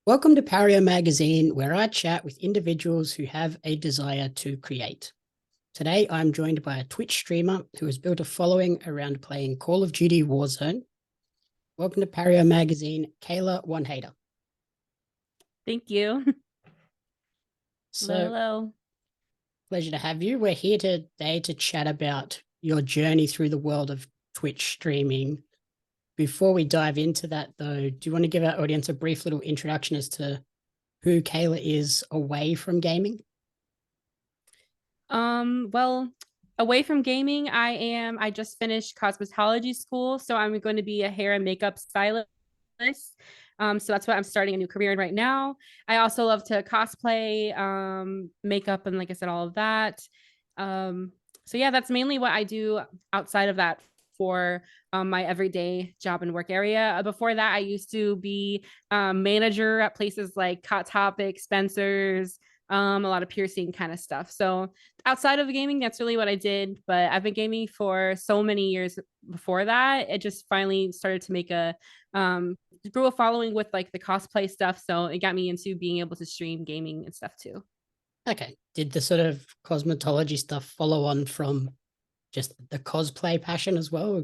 Welcome to Pario Magazine, where I chat with individuals who have a desire to create. Today, I'm joined by a Twitch streamer who has built a following around playing Call of Duty Warzone. Welcome to Pario Magazine, Kayla Wanheda. Thank you. So, Hello. pleasure to have you. We're here today to chat about your journey through the world of Twitch streaming. Before we dive into that, though, do you want to give our audience a brief little introduction as to who Kayla is away from gaming? Well, away from gaming, I just finished cosmetology school, so I'm going to be a hair and makeup stylist. So that's what I'm starting a new career in right now. I also love to cosplay, makeup, and like I said, all of that. So yeah, that's mainly what I do outside of that for my everyday job and work area. Before that, I used to be manager at places like Hot Topic, Spencer's, a lot of piercing kind of stuff. So outside of gaming, that's really what I did. But I've been gaming for so many years before that. It just finally started to make a grew a following with like the cosplay stuff. So it got me into being able to stream gaming and stuff too. Okay. Did the sort of cosmetology stuff follow on from just the cosplay passion as well?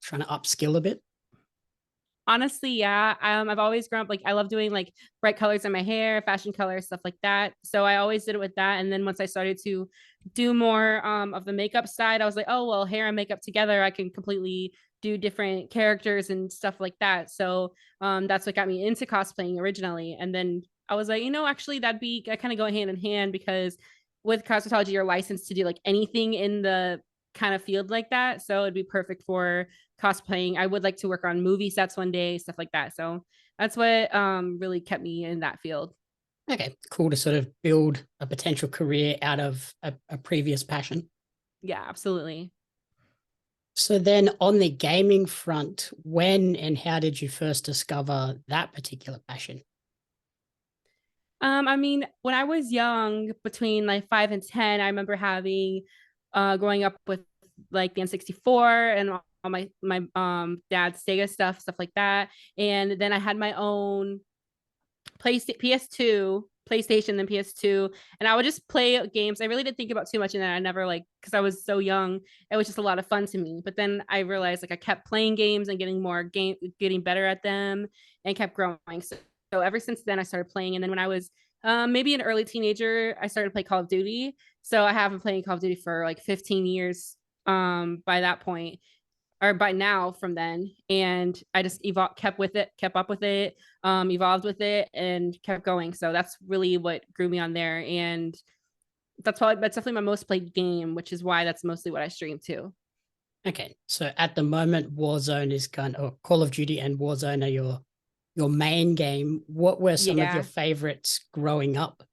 Trying to upskill a bit? Honestly, yeah. I've always grown up like I love doing like bright colors in my hair, fashion colors, stuff like that. So I always did it with that. And then once I started to do more of the makeup side, I was like, oh well, hair and makeup together, I can completely do different characters and stuff like that. So that's what got me into cosplaying originally. And then I was like, actually I kind of go hand in hand because with cosmetology, you're licensed to do like anything in the kind of field like that. So it'd be perfect for cosplaying. I would like to work on movie sets one day, stuff like that. So that's what really kept me in that field. Okay. Cool to sort of build a potential career out of a previous passion. Yeah, absolutely. So then on the gaming front, when and how did you first discover that particular passion? I mean, when I was young, between like 5 and 10, I remember having growing up with like the N64 and all my dad's Sega stuff like that. And then I had my own PS2, PlayStation, then PS2, and I would just play games. I really didn't think about too much, and then I never like because I was so young, it was just a lot of fun to me. But then I realized like I kept playing games and getting better at them, and kept growing. So ever since then, I started playing, and then when I was maybe an early teenager, I started to play Call of Duty. So I have been playing Call of Duty for like 15 years. By that point, or by now from then, and I just kept up with it, evolved with it, and kept going. So that's really what grew me on there, and that's definitely my most played game, which is why that's mostly what I stream too. Okay. So at the moment, Warzone is kind of, or Call of Duty and Warzone are your main game. What were some of your Yeah, favorites growing up?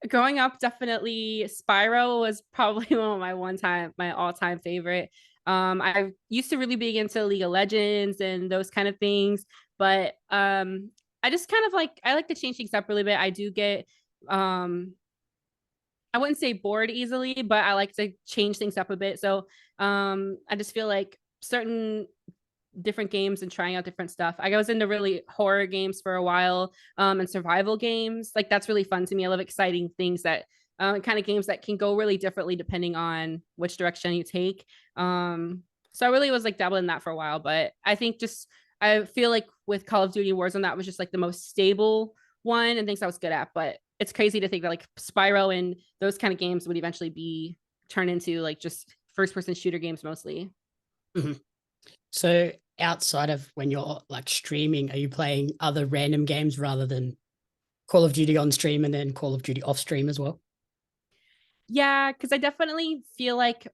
growing up, definitely Spyro was probably one of my all-time favorite. I used to really be into League of Legends and those kind of things, but I just kind of I like to change things up really bit. I do get um I wouldn't say bored easily, but I like to change things up a bit. So I just feel like certain different games and trying out different stuff. I was into really horror games for a while, and survival games. Like that's really fun to me. I love exciting things that kind of games that can go really differently depending on which direction you take. So I really was like dabbling in that for a while, but I think just I feel like with Call of Duty Warzone, that was just like the most stable one and things I was good at. But it's crazy to think that like Spyro and those kind of games would eventually be turned into like just first person shooter games mostly. Mhm. So outside of when you're like streaming, are you playing other random games rather than Call of Duty on stream and then Call of Duty off stream as well? Yeah, because I definitely feel like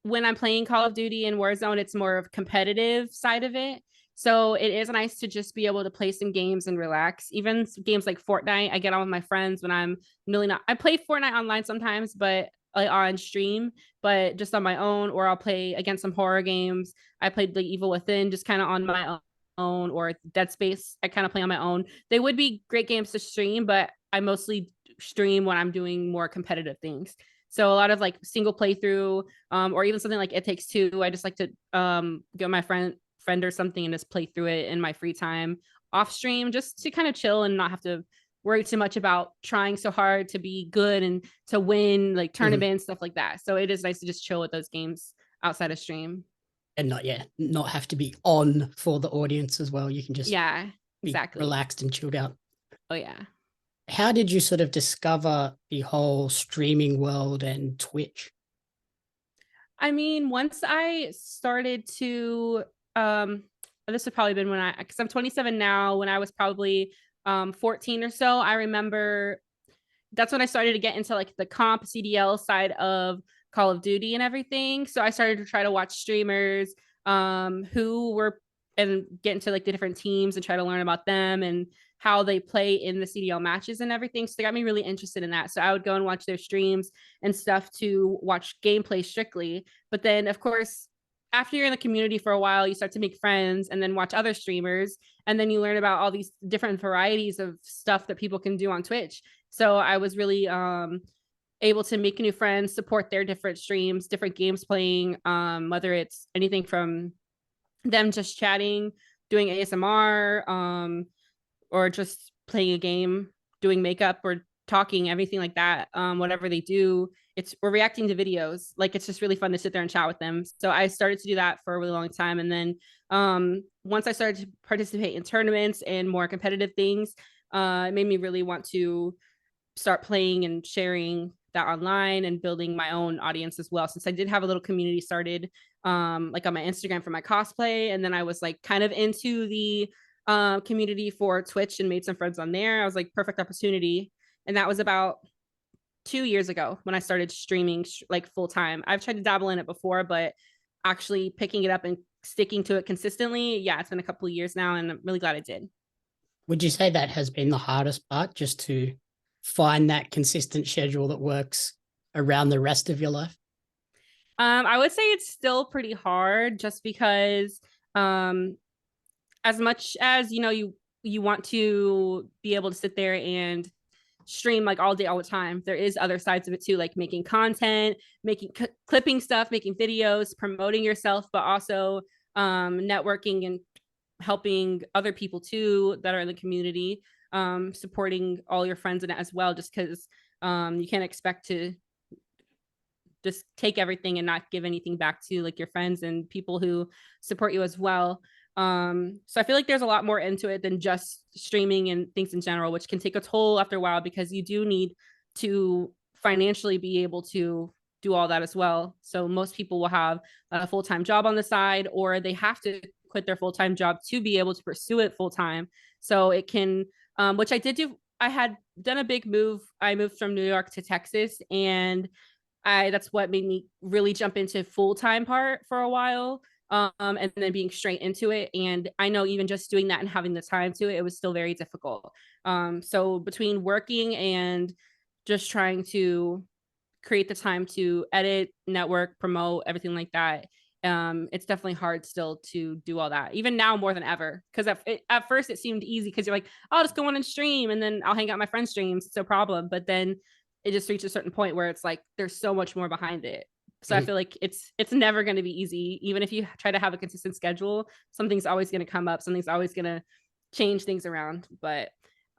when I'm playing Call of Duty and Warzone, it's more of competitive side of it. So it is nice to just be able to play some games and relax. Even games like Fortnite, I get on with my friends when I'm really not. I play Fortnite online sometimes, but like on stream, but just on my own, or I'll play against some horror games. I played like Evil Within just kind of on my own, or Dead Space. I kind of play on my own. They would be great games to stream, but I mostly stream when I'm doing more competitive things. So a lot of like single playthrough, or even something like It Takes Two. I just like to get my friend or something and just play through it in my free time. off stream just to kind of chill and not have to worry too much about trying so hard to be good and to win like tournaments, stuff like that. So it is nice to just chill with those games outside of stream. And not have to be on for the audience as well. You can just Yeah, be exactly. relaxed and chilled out. Oh yeah. How did you sort of discover the whole streaming world and Twitch? I mean, once I started to this would probably been when I, because I'm 27 now, when I was probably 14 or so, I remember that's when I started to get into like the comp CDL side of Call of Duty and everything. So I started to try to watch streamers who were and get into like the different teams and try to learn about them and how they play in the CDL matches and everything. So they got me really interested in that. So I would go and watch their streams and stuff to watch gameplay strictly. But then, of course, after you're in the community for a while, you start to make friends and then watch other streamers. And then you learn about all these different varieties of stuff that people can do on Twitch. So I was really able to make new friends, support their different streams, different games playing, whether it's anything from them just chatting, doing ASMR, or just playing a game, doing makeup or talking, everything like that. Whatever they do, we're reacting to videos. Like it's just really fun to sit there and chat with them. So I started to do that for a really long time. And then once I started to participate in tournaments and more competitive things, it made me really want to start playing and sharing that online and building my own audience as well, since I did have a little community started like on my Instagram for my cosplay, and then I was like kind of into the community for Twitch and made some friends on there. I was like, perfect opportunity. And that was about 2 years ago when I started streaming like full time. I've tried to dabble in it before, but actually picking it up and sticking to it consistently, yeah, it's been a couple of years now, and I'm really glad I did. Would you say that has been the hardest part, just to find that consistent schedule that works around the rest of your life? I would say it's still pretty hard just because as much as you want to be able to sit there and stream like all day all the time, there is other sides of it too, like making content, making clipping stuff, making videos, promoting yourself, but also networking and helping other people too that are in the community, supporting all your friends in it as well, just because you can't expect to just take everything and not give anything back to like your friends and people who support you as well. So I feel like there's a lot more into it than just streaming and things in general, which can take a toll after a while, because you do need to financially be able to do all that as well. So most people will have a full-time job on the side, or they have to quit their full-time job to be able to pursue it full-time. So it can, which I did do. I had done a big move. I moved from New York to Texas, and that's what made me really jump into full-time part for a while, and then being straight into it. And I know even just doing that and having the time to it, it was still very difficult. So between working and just trying to create the time to edit, network, promote, everything like that, it's definitely hard still to do all that, even now more than ever. Because at first it seemed easy, because you're like, oh, I'll just go on and stream, and then I'll hang out my friends' streams. It's no problem. But then it just reached a certain point where it's like there's so much more behind it. So I feel like it's never going to be easy. Even if you try to have a consistent schedule, something's always going to come up. Something's always going to change things around. But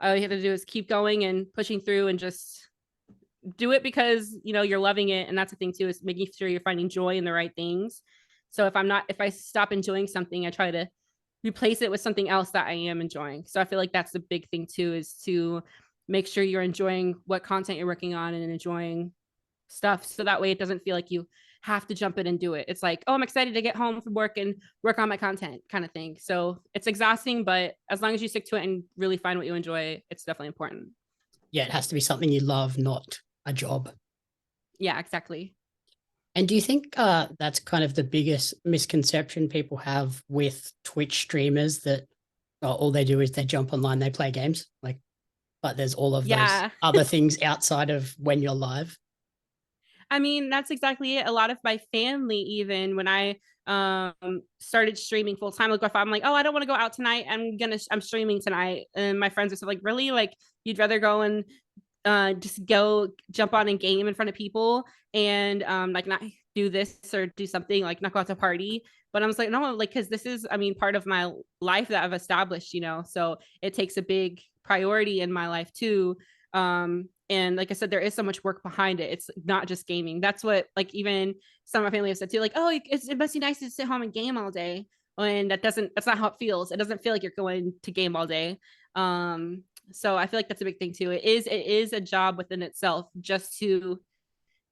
all you have to do is keep going and pushing through, and just do it because you're loving it. And that's the thing too, is making sure you're finding joy in the right things. So if I stop enjoying something, I try to replace it with something else that I am enjoying. So I feel like that's the big thing too, is to make sure you're enjoying what content you're working on and enjoying stuff. So that way it doesn't feel like you have to jump in and do it. It's like, oh, I'm excited to get home from work and work on my content kind of thing. So it's exhausting, but as long as you stick to it and really find what you enjoy, it's definitely important. Yeah, it has to be something you love, not a job. Yeah, exactly. And do you think that's kind of the biggest misconception people have with Twitch streamers, that all they do is they jump online, they play games, like, but there's all of those Yeah. other things outside of when you're live? I mean, that's exactly it. A lot of my family, even when I started streaming full time, like if I'm like, oh, I don't want to go out tonight, I'm streaming tonight, and my friends are so like, really, like you'd rather go and just go jump on and game in front of people, and like not do this or do something, like not go out to party. But I was like, no, like, because this is, I mean, part of my life that I've established, so it takes a big priority in my life too. And like I said, there is so much work behind it. It's not just gaming. That's what, like, even some of my family have said too, like, oh, it must be nice to sit home and game all day. And that's not how it feels. It doesn't feel like you're going to game all day. So I feel like that's a big thing too. It is a job within itself just to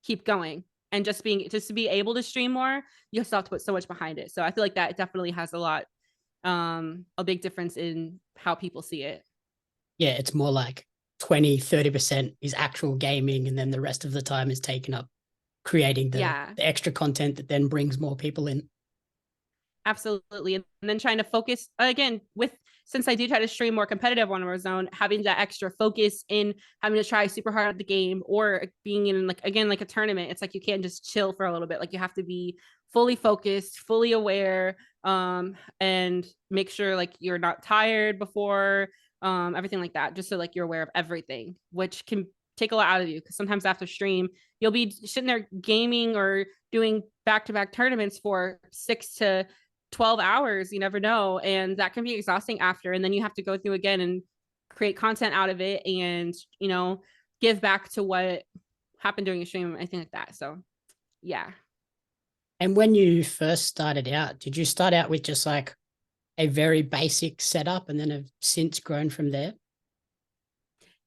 keep going, and just to be able to stream more, you still have to put so much behind it. So I feel like that definitely has a big difference in how people see it. Yeah, it's more like 20-30% is actual gaming, and then the rest of the time is taken up creating Yeah, the extra content that then brings more people in. absolutely. And then trying to focus again since I do try to stream more competitive on Warzone, having that extra focus in having to try super hard at the game, or being in, like, again, like a tournament. It's like you can't just chill for a little bit. Like, you have to be fully focused, fully aware, and make sure like you're not tired before, everything like that, just so like you're aware of everything, which can take a lot out of you, because sometimes after stream you'll be sitting there gaming or doing back-to-back tournaments for 6 to 12 hours, you never know, and that can be exhausting after, and then you have to go through again and create content out of it, and give back to what happened during a stream, anything like that. So yeah. And when you first started out, did you start out with just like a very basic setup and then have since grown from there?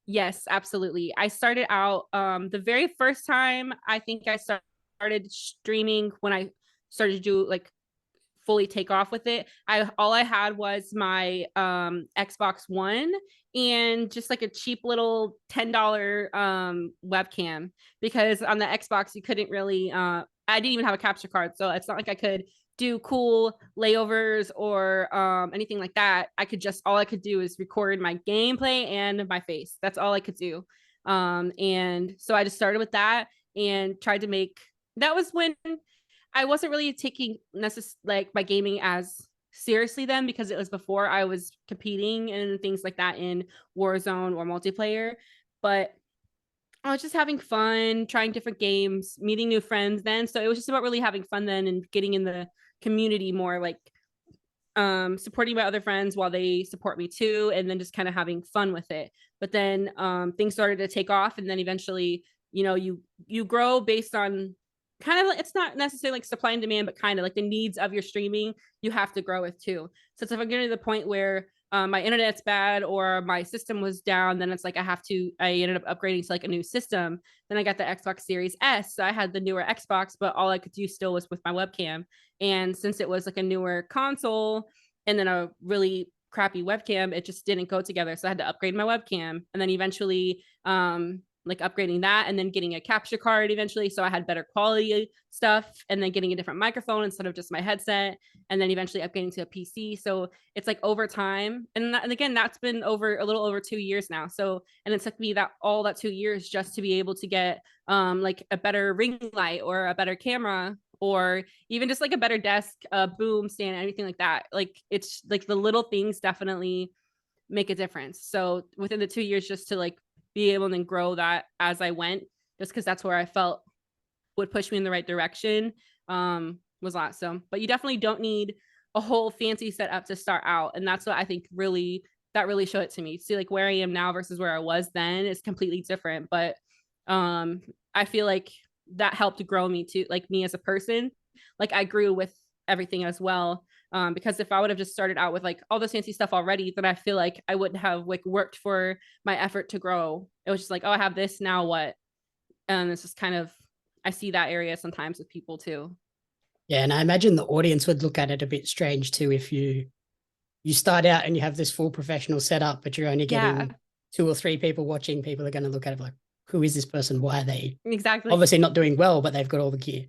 Yes, absolutely. I started out, the very first time I think I started streaming, when I started to do like fully take off with it, all I had was my Xbox One and just like a cheap little $10 webcam, because on the Xbox you couldn't really I didn't even have a capture card, so it's not like I could do cool layovers or anything like that. All I could do is record my gameplay and my face. That's all I could do. And so I just started with that and tried to make, that was when I wasn't really taking like my gaming as seriously then, because it was before I was competing and things like that in Warzone or multiplayer. But I was just having fun, trying different games, meeting new friends then. So it was just about really having fun then and getting in the community more, like supporting my other friends while they support me too, and then just kind of having fun with it. But then things started to take off, and then eventually, you grow based on kind of, it's not necessarily like supply and demand, but kind of like the needs of your streaming you have to grow with too. So if I'm getting to the point where my internet's bad or my system was down, then it's like I ended up upgrading to like a new system. Then I got the Xbox Series S. So I had the newer Xbox, but all I could do still was with my webcam. And since it was like a newer console and then a really crappy webcam, it just didn't go together. So I had to upgrade my webcam, and then eventually like upgrading that, and then getting a capture card eventually, so I had better quality stuff, and then getting a different microphone instead of just my headset, and then eventually upgrading to a PC. So it's like over time, and again, that's been over a little over 2 years now. So, and it took me all that 2 years just to be able to get like a better ring light or a better camera, or even just like a better desk, boom stand, anything like that. Like, it's like the little things definitely make a difference. So within the 2 years, just to like be able to grow that as I went, just because that's where I felt would push me in the right direction, was a lot. So, but you definitely don't need a whole fancy setup to start out. And that's what I think that really showed it to me. See, like, where I am now versus where I was then is completely different. But I feel like that helped grow me too, like me as a person. Like, I grew with everything as well. Because if I would have just started out with like all this fancy stuff already, then I feel like I wouldn't have like worked for my effort to grow. It was just like, oh, I have this, now what? And it's just kind of, I see that area sometimes with people too. Yeah, and I imagine the audience would look at it a bit strange too if you start out and you have this full professional setup, but you're only Yeah, getting 2 or 3 people watching. People are going to look at it like, who is this person? Why are they exactly. obviously not doing well, but they've got all the gear?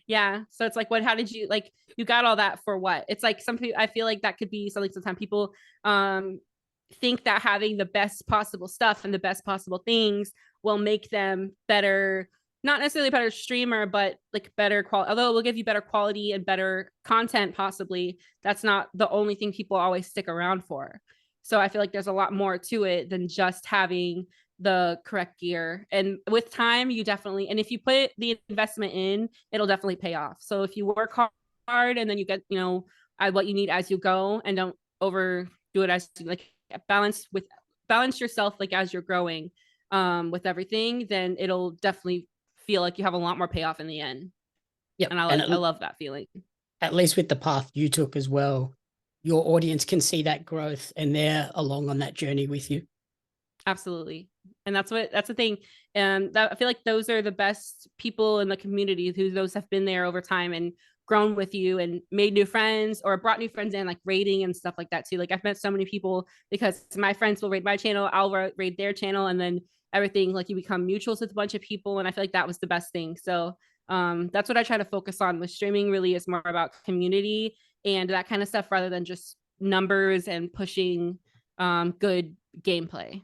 Yeah. So it's like, how did you, like, you got all that for what? It's like some people, I feel like that could be something sometimes people think that having the best possible stuff and the best possible things will make them better, not necessarily better streamer, but like better quality, although it will give you better quality and better content possibly. That's not the only thing people always stick around for. So I feel like there's a lot more to it than just having the correct gear. And with time, you definitely, and if you put the investment in, it'll definitely pay off. So if you work and then you get, what you need as you go, and don't overdo it as you like balance yourself like as you're growing with everything, then it'll definitely feel like you have a lot more payoff in the end. Yep. And And I love that feeling. at least with the path you took as well, your audience can see that growth and they're along on that journey with you. Absolutely. And that's the thing. And that I feel like those are the best people in the community, who those have been there over time and grown with you and made new friends or brought new friends in, like raiding and stuff like that too. Like I've met so many people because my friends will raid my channel, I'll raid their channel, and then everything, like you become mutuals with a bunch of people. And I feel like that was the best thing. So that's what I try to focus on with streaming. Really is more about community and that kind of stuff rather than just numbers and pushing good gameplay.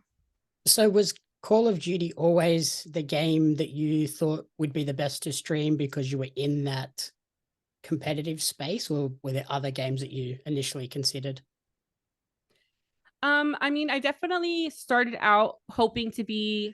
So was Call of Duty always the game that you thought would be the best to stream because you were in that competitive space, or were there other games that you initially considered? I mean, I definitely started out hoping to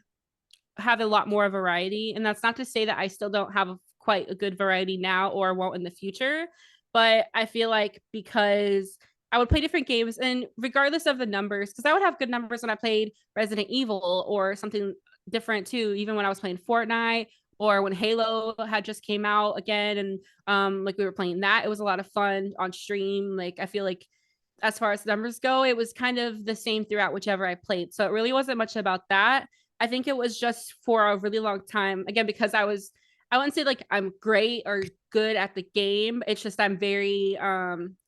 have a lot more variety, and that's not to say that I still don't have quite a good variety now or won't in the future, but I feel like because I would play different games, and regardless of the numbers, because I would have good numbers when I played Resident Evil or something different too, even when I was playing Fortnite or when Halo had just came out again, and like we were playing that, it was a lot of fun on stream. Like I feel like as far as numbers go, it was kind of the same throughout whichever I played. So it really wasn't much about that. I think it was just for a really long time, again, because I wouldn't say like I'm great or good at the game. It's just I'm very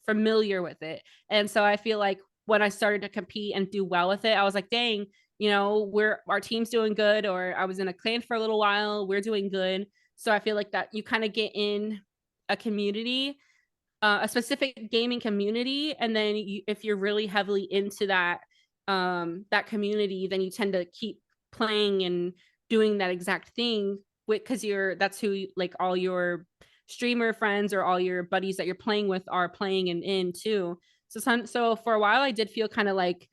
familiar with it. And so I feel like when I started to compete and do well with it, I was like, dang, our team's doing good, or I was in a clan for a little while, we're doing good. So I feel like that you kind of get in a community, a specific gaming community, and then if you're really heavily into that community, then you tend to keep playing and doing that exact thing because that's who like all your streamer friends or all your buddies that you're playing with are playing and in too. So for a while I did feel kind of like,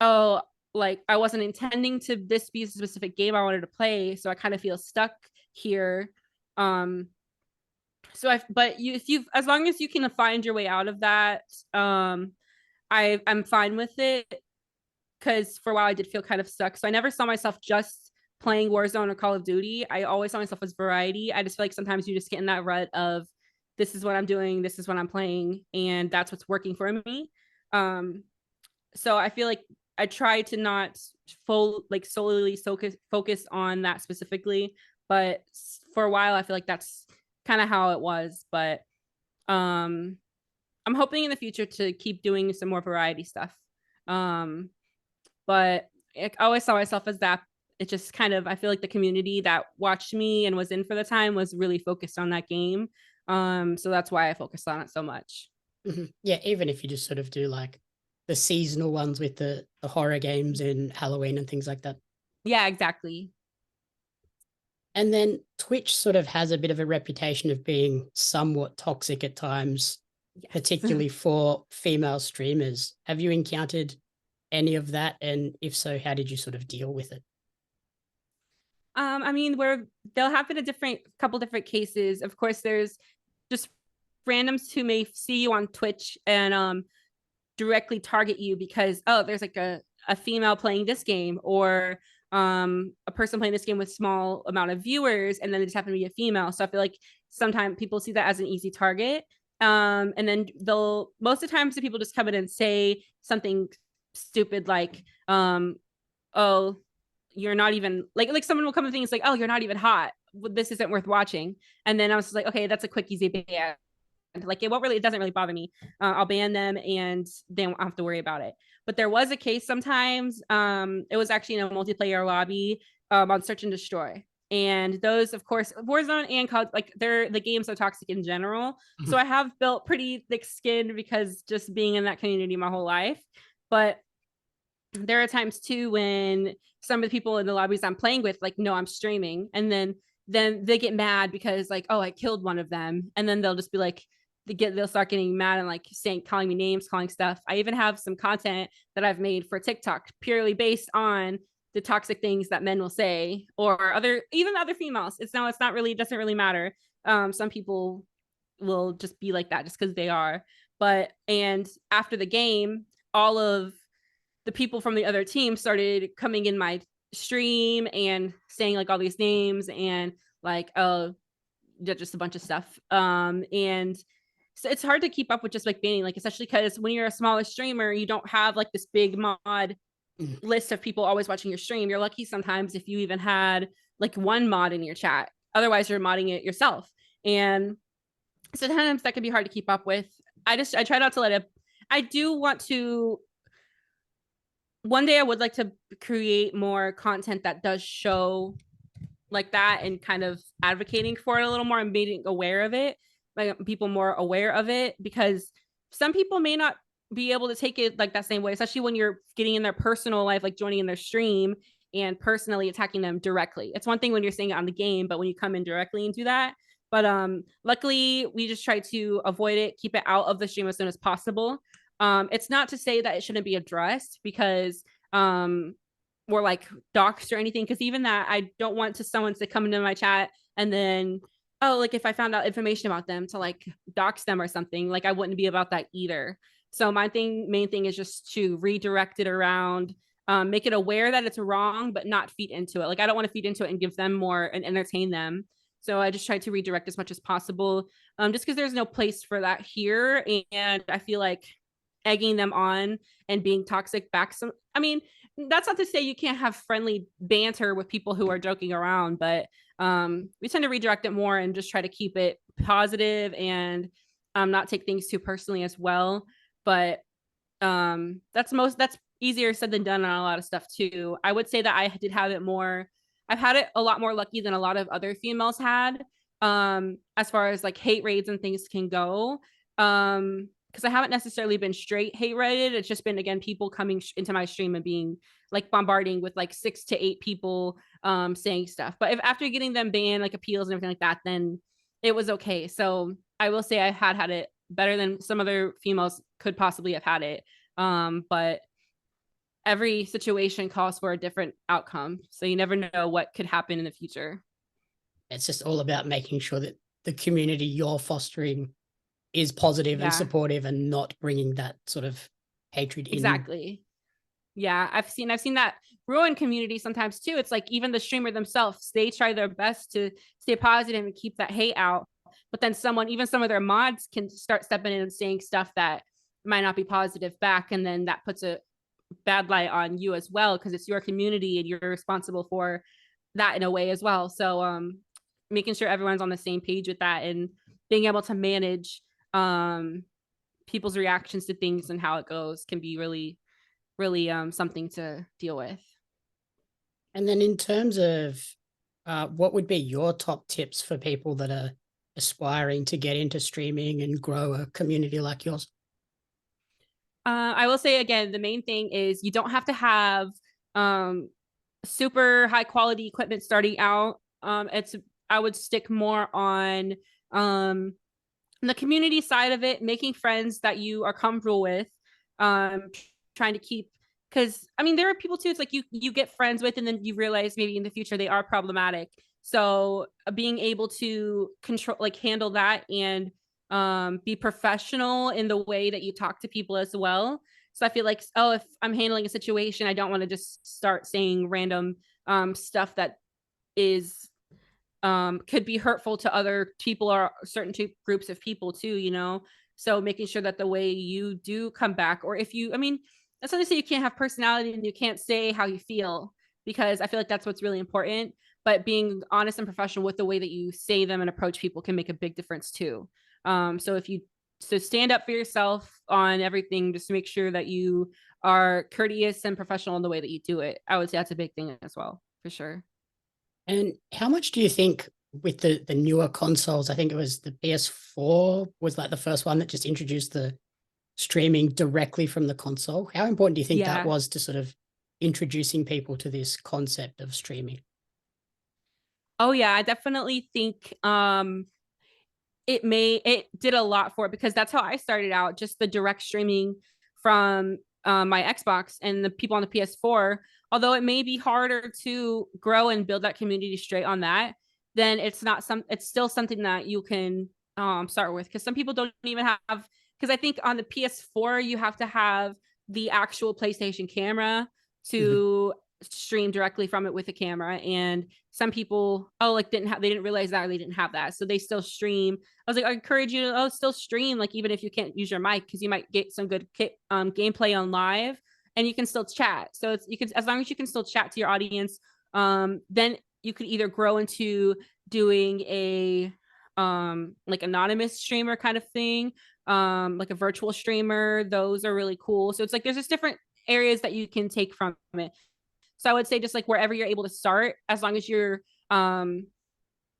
oh, like I wasn't intending to this be a specific game I wanted to play, so I kind of feel stuck here. But if you, as long as you can find your way out of that, I'm fine with it, because for a while I did feel kind of stuck. So I never saw myself just playing Warzone or Call of Duty. I always saw myself as variety. I just feel like sometimes you just get in that rut of, this is what I'm doing, this is what I'm playing, and that's what's working for me. So I feel like I try to not solely focus on that specifically, but for a while I feel like that's kind of how it was. But I'm hoping in the future to keep doing some more variety stuff. But I always saw myself as that. It just kind of, I feel like the community that watched me and was in for the time was really focused on that game. So that's why I focused on it so much. Mm-hmm. Yeah, even if you just sort of do like the seasonal ones with the horror games and Halloween and things like that. Yeah, exactly. And then Twitch sort of has a bit of a reputation of being somewhat toxic at times, Yes. particularly for female streamers. Have you encountered any of that? And if so, how did you sort of deal with it? I mean, they'll happen in couple different cases. Of course, there's just randoms who may see you on Twitch and directly target you because, oh, there's like a female playing this game, or a person playing this game with small amount of viewers, and then they just happen to be a female. So I feel like sometimes people see that as an easy target. And then most of the times the people just come in and say something stupid like, oh, you're not even like someone will come and think it's like, oh, you're not even hot, this isn't worth watching. And then I was just like, okay, that's a quick easy ban. Like it doesn't really bother me. I'll ban them and they won't have to worry about it. But there was a case sometimes, it was actually in a multiplayer lobby on Search and Destroy, and those, of course, Warzone and COD, like the games are toxic in general. So I have built pretty thick skin because just being in that community my whole life. But there are times too when some of the people in the lobbies I'm playing with like, no, I'm streaming, and then they get mad because like, oh, I killed one of them, and then they'll just be like, they'll start getting mad and like calling me names, calling stuff. I even have some content that I've made for TikTok purely based on the toxic things that men will say, or even other females. It doesn't really matter. Some people will just be like that just because they are. But and after the game, all of the people from the other team started coming in my stream and saying like all these names and like, oh, just a bunch of stuff. And so it's hard to keep up with just like banning, like especially because when you're a smaller streamer, you don't have like this big mod list of people always watching your stream. You're lucky sometimes if you even had like one mod in your chat. Otherwise, you're modding it yourself. And sometimes that can be hard to keep up with. I try not to let it. I do want to. One day I would like to create more content that does show like that and kind of advocating for it a little more and being aware of it, like people more aware of it, because some people may not be able to take it like that same way, especially when you're getting in their personal life, like joining in their stream and personally attacking them directly. It's one thing when you're saying it on the game, but when you come in directly and do that. But luckily we just try to avoid it, keep it out of the stream as soon as possible. It's not to say that it shouldn't be addressed because or like doxed or anything, because even that, I don't want someone to come into my chat and then, oh, like if I found out information about them to like dox them or something, like I wouldn't be about that either. So my main thing is just to redirect it around, make it aware that it's wrong, but not feed into it. Like I don't want to feed into it and give them more and entertain them. So I just try to redirect as much as possible, just because there's no place for that here. And I feel like egging them on and being toxic back I mean, that's not to say you can't have friendly banter with people who are joking around, but we tend to redirect it more and just try to keep it positive and not take things too personally as well. But that's easier said than done on a lot of stuff too. I would say that I did have it more. I've had it a lot more lucky than a lot of other females had, as far as like hate raids and things can go. Because I haven't necessarily been straight hate raided. It's just been, again, people coming into my stream and being like bombarding with like 6 to 8 people saying stuff. But if after getting them banned, like appeals and everything like that, then it was okay. So I will say I had it better than some other females could possibly have had it. But every situation calls for a different outcome. So you never know what could happen in the future. It's just all about making sure that the community you're fostering is positive and supportive and not bringing that sort of hatred in. Exactly. Yeah, I've seen that ruin community sometimes too. It's like even the streamer themselves, they try their best to stay positive and keep that hate out. But then even some of their mods can start stepping in and saying stuff that might not be positive back. And then that puts a bad light on you as well, because it's your community and you're responsible for that in a way as well. So making sure everyone's on the same page with that and being able to manage people's reactions to things and how it goes can be really something to deal with. And then in terms of what would be your top tips for people that are aspiring to get into streaming and grow a community like yours? I will say again, the main thing is you don't have to have super high quality equipment starting out. I would stick more on the community side of it, making friends that you are comfortable with, trying to keep, because I mean there are people too, it's like you get friends with and then you realize maybe in the future they are problematic. So being able to control, like handle that and be professional in the way that you talk to people as well. So I feel like, oh, if I'm handling a situation, I don't want to just start saying random stuff that is could be hurtful to other people or certain groups of people too, you know? So making sure that the way you do come back, or if you, I mean, that's not to say you can't have personality and you can't say how you feel, because I feel like that's what's really important. But being honest and professional with the way that you say them and approach people can make a big difference too. So stand up for yourself on everything, just to make sure that you are courteous and professional in the way that you do it. I would say that's a big thing as well, for sure. And how much do you think with the newer consoles, I think it was the PS4 was like the first one that just introduced the streaming directly from the console. How important do you think that was to sort of introducing people to this concept of streaming? Oh yeah, I definitely think it did a lot for it, because that's how I started out, just the direct streaming from my Xbox and the people on the PS4. Although it may be harder to grow and build that community straight on that, then it's still something that you can start with, because some people don't even have, because I think on the PS4 you have to have the actual PlayStation camera Mhm. to stream directly from it with a camera, and some people like they didn't realize that, or they didn't have that, so they still stream. I was like, I encourage you to still stream, like even if you can't use your mic, because you might get some good gameplay on live, and you can still chat. So it's, you can, as long as you can still chat to your audience, then you could either grow into doing a like anonymous streamer kind of thing, like a virtual streamer. Those are really cool. So it's like there's just different areas that you can take from it. So I would say just like wherever you're able to start, um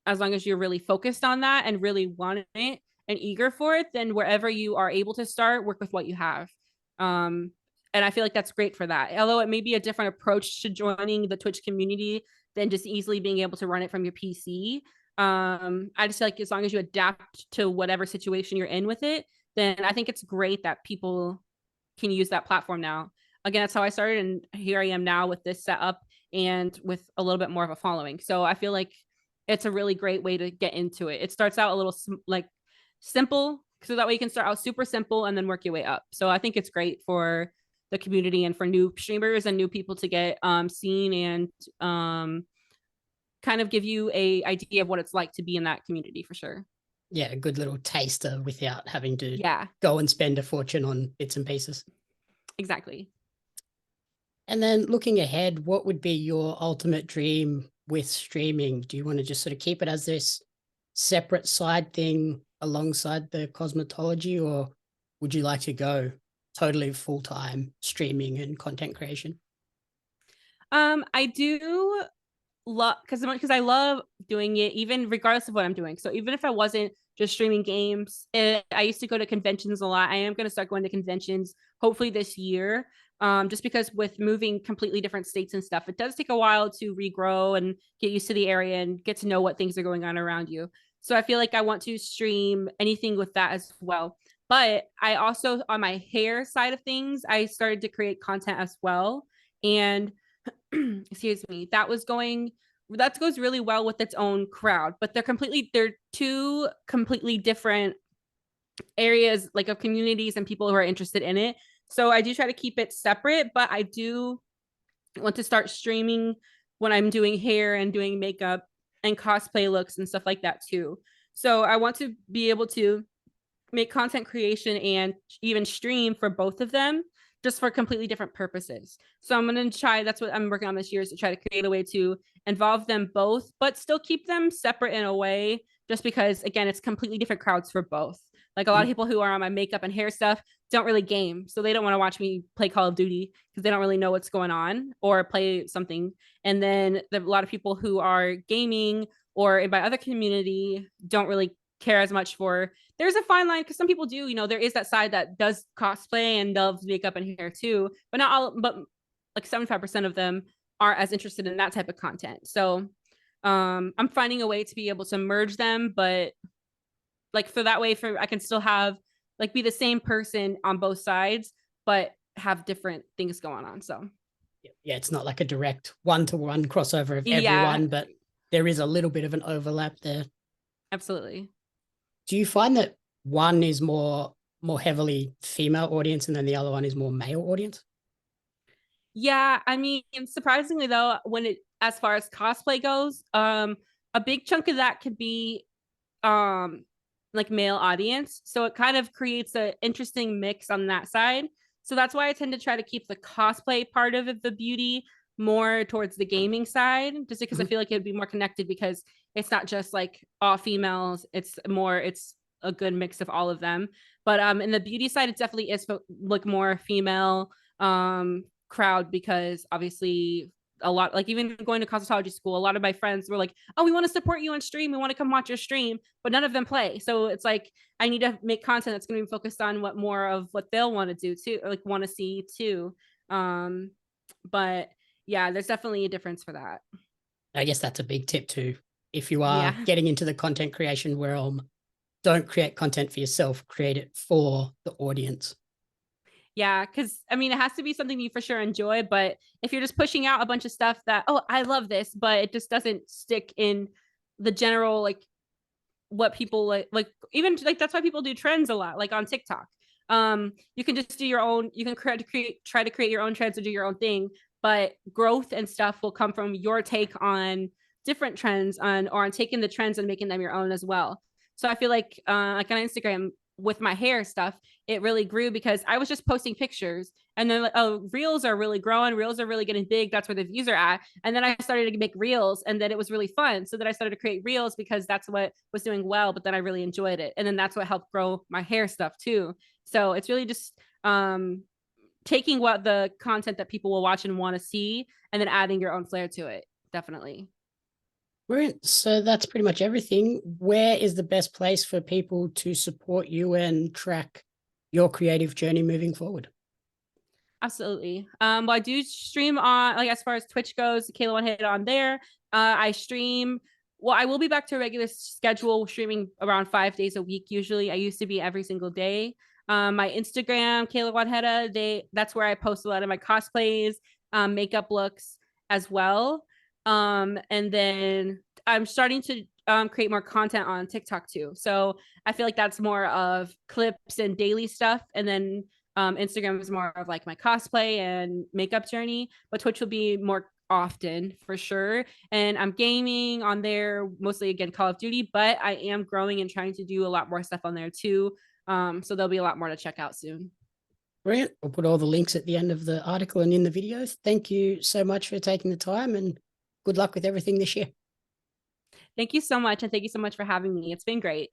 as long as you're really focused on that and really want it and eager for it, then wherever you are able to start, work with what you have. um and I feel like that's great for that, although it may be a different approach to joining the Twitch community than just easily being able to run it from your PC. I just feel like as long as you adapt to whatever situation you're in with it, then I think it's great that people can use that platform now. Again, that's how I started, and here I am now with this setup and with a little bit more of a following. So I feel like it's a really great way to get into it. It starts out a little like simple, so that way you can start out super simple and then work your way up. So I think it's great for the community and for new streamers and new people to get seen, and kind of give you a idea of what it's like to be in that community for sure. Yeah, a good little taster without having to Yeah, go and spend a fortune on bits and pieces. exactly. And then looking ahead, what would be your ultimate dream with streaming? Do you want to just sort of keep it as this separate side thing alongside the cosmetology, or would you like to go totally full-time streaming and content creation? I do love, because I love doing it even regardless of what I'm doing. So even if I wasn't just streaming games, I used to go to conventions a lot. I am going to start going to conventions hopefully this year. Just because with moving completely different states and stuff, it does take a while to regrow and get used to the area and get to know what things are going on around you. So I feel like I want to stream anything with that as well. But I also, on my hair side of things, I started to create content as well. And excuse me, that goes really well with its own crowd, but they're two completely different areas, like of communities and people who are interested in it. So I do try to keep it separate, but I do want to start streaming when I'm doing hair and doing makeup and cosplay looks and stuff like that too. So I want to be able to make content creation and even stream for both of them, just for completely different purposes. So I'm going to try, that's what I'm working on this year, is to try to create a way to involve them both, but still keep them separate in a way, just because, again, it's completely different crowds for both. Like a lot of people who are on my makeup and hair stuff don't really game. So they don't want to watch me play Call of Duty because they don't really know what's going on or play something. And then a lot of people who are gaming or in my other community don't really care as much for. There's a fine line, because some people do, there is that side that does cosplay and loves makeup and hair too, but not all, but like 75% of them aren't as interested in that type of content. So I'm finding a way to be able to merge them, but like for that way, for I can still have like be the same person on both sides, but have different things going on. So Yeah, it's not like a direct one-to-one crossover of yeah, everyone, but there is a little bit of an overlap there. absolutely. Do you find that one is more heavily female audience and then the other one is more male audience? Yeah, I mean, surprisingly though, when it as far as cosplay goes, a big chunk of that could be um like male audience. So it kind of creates an interesting mix on that side. So that's why I tend to try to keep the cosplay part of the beauty more towards the gaming side, just because I Mhm. feel like it'd be more connected, because it's not just like all females, it's a good mix of all of them. But in the beauty side, it definitely is like more female crowd, because obviously a lot, like even going to cosmetology school, a lot of my friends were like, oh, we want to support you on stream, we want to come watch your stream, but none of them play. So it's like I need to make content that's going to be focused on what more of what they'll want to do too, or like want to see too. um but yeah, there's definitely a difference for that. I guess that's a big tip too. If you are Yeah. getting into the content creation realm, don't create content for yourself, create it for the audience. Yeah, because I mean, it has to be something you for sure enjoy. But if you're just pushing out a bunch of stuff that, oh, I love this, but it just doesn't stick in the general like what people like even like that's why people do trends a lot, like on TikTok. You can just do your own, you can try to create your own trends or do your own thing, but growth and stuff will come from your take on different trends or on taking the trends and making them your own as well. So I feel like on Instagram with my hair stuff, it really grew because I was just posting pictures and then like, oh, reels are really growing, reels are really getting big, that's where the views are at. And then I started to make reels and then it was really fun. So then I started to create reels because that's what was doing well, but then I really enjoyed it. And then that's what helped grow my hair stuff too. So it's really just taking what the content that people will watch and want to see and then adding your own flair to it. Definitely. Brilliant. So that's pretty much everything. Where is the best place for people to support you and track your creative journey moving forward? Absolutely. Well, I do stream on, like, as far as Twitch goes, Kayla Wanheda on there. I stream. Well, I will be back to a regular schedule, streaming around 5 days a week. Usually, I used to be every single day. My Instagram, Kayla Wanheda, that's where I post a lot of my cosplays, makeup looks as well. And then I'm starting to create more content on TikTok too. So I feel like that's more of clips and daily stuff, and then Instagram is more of like my cosplay and makeup journey, but Twitch will be more often for sure. And I'm gaming on there, mostly again Call of Duty, but I am growing and trying to do a lot more stuff on there too. So there'll be a lot more to check out soon. Brilliant. We'll put all the links at the end of the article and in the videos. Thank you so much for taking the time and good luck with everything this year. Thank you so much. And thank you so much for having me. It's been great.